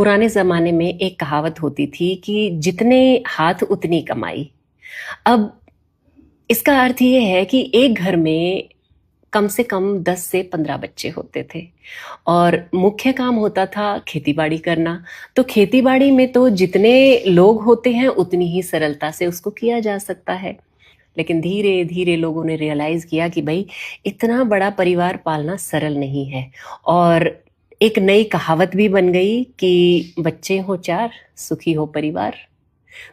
पुराने ज़माने में एक कहावत होती थी कि जितने हाथ उतनी कमाई। अब इसका अर्थ ये है कि एक घर में कम से कम 10 से 15 बच्चे होते थे और मुख्य काम होता था खेती-बाड़ी करना। तो खेती-बाड़ी में तो जितने लोग होते हैं उतनी ही सरलता से उसको किया जा सकता है। लेकिन धीरे-धीरे लोगों ने रियलाइज़ किया कि भई इतना बड़ा परिवार पालना सरल नहीं है और एक नई कहावत भी बन गई कि बच्चे हों 4 सुखी हो परिवार।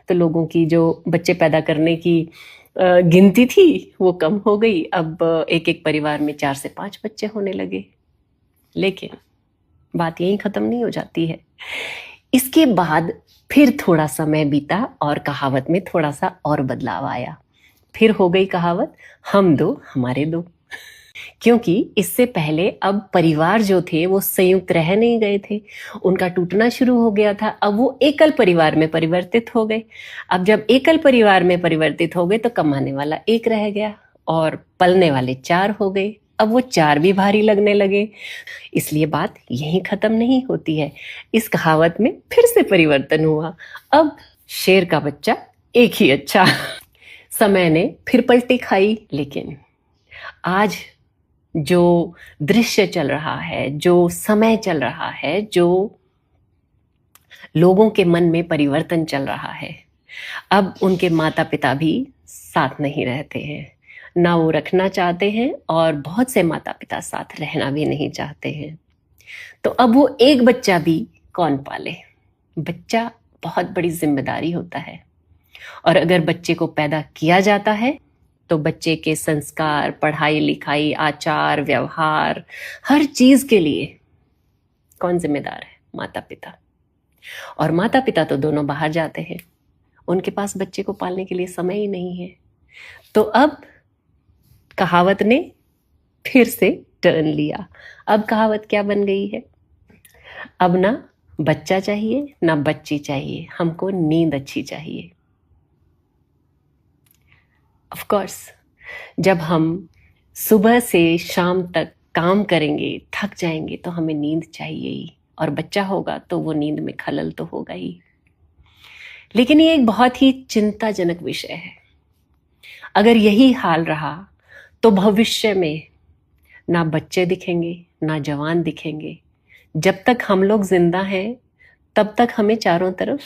तो लोगों की जो बच्चे पैदा करने की गिनती थी वो कम हो गई। अब एक-एक परिवार में 4 से 5 बच्चे होने लगे। लेकिन बात यहीं खत्म नहीं हो जाती है। इसके बाद फिर थोड़ा समय बीता और कहावत में थोड़ा-सा और बदलाव आया। फिर हो गई कहावत हम दो हमारे दो। क्योंकि इससे पहले अब परिवार जो थे वो संयुक्त रह नहीं गए थे, उनका टूटना शुरू हो गया था। अब वो एकल परिवार में परिवर्तित हो गए। अब जब एकल परिवार में परिवर्तित हो गए तो कमाने वाला एक रह गया और पलने वाले 4 हो गए। अब वो 4 भी भारी लगने लगे। इसलिए बात यहीं खत्म नहीं होती है। इस कहावत में फिर से परिवर्तन हुआ। अब शेर का बच्चा एक ही अच्छा। समय ने फिर पलटी खाई, लेकिन आज जो दृश्य चल रहा है, जो समय चल रहा है, जो लोगों के मन में परिवर्तन चल रहा है, अब उनके माता पिता भी साथ नहीं रहते हैं, ना वो रखना चाहते हैं और बहुत से माता पिता साथ रहना भी नहीं चाहते हैं। तो अब वो एक बच्चा भी कौन पाले? बच्चा बहुत बड़ी जिम्मेदारी होता है और अगर बच्चे को पैदा किया जाता है तो बच्चे के संस्कार, पढ़ाई लिखाई, आचार व्यवहार, हर चीज के लिए कौन जिम्मेदार है? माता पिता। और माता पिता तो दोनों बाहर जाते हैं, उनके पास बच्चे को पालने के लिए समय ही नहीं है। तो अब कहावत ने फिर से टर्न लिया। अब कहावत क्या बन गई है? अब ना बच्चा चाहिए ना बच्ची चाहिए, हमको नींद अच्छी चाहिए। ऑफ कोर्स जब हम सुबह से शाम तक काम करेंगे, थक जाएंगे तो हमें नींद चाहिए ही, और बच्चा होगा तो वो नींद में खलल तो होगा ही। लेकिन ये एक बहुत ही चिंताजनक विषय है। अगर यही हाल रहा तो भविष्य में ना बच्चे दिखेंगे ना जवान दिखेंगे। जब तक हम लोग जिंदा हैं तब तक हमें चारों तरफ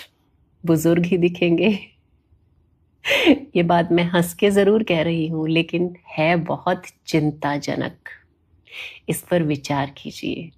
बुजुर्ग ही दिखेंगे। ये बात मैं हंस के जरूर कह रही हूं, लेकिन है बहुत चिंताजनक। इस पर विचार कीजिए।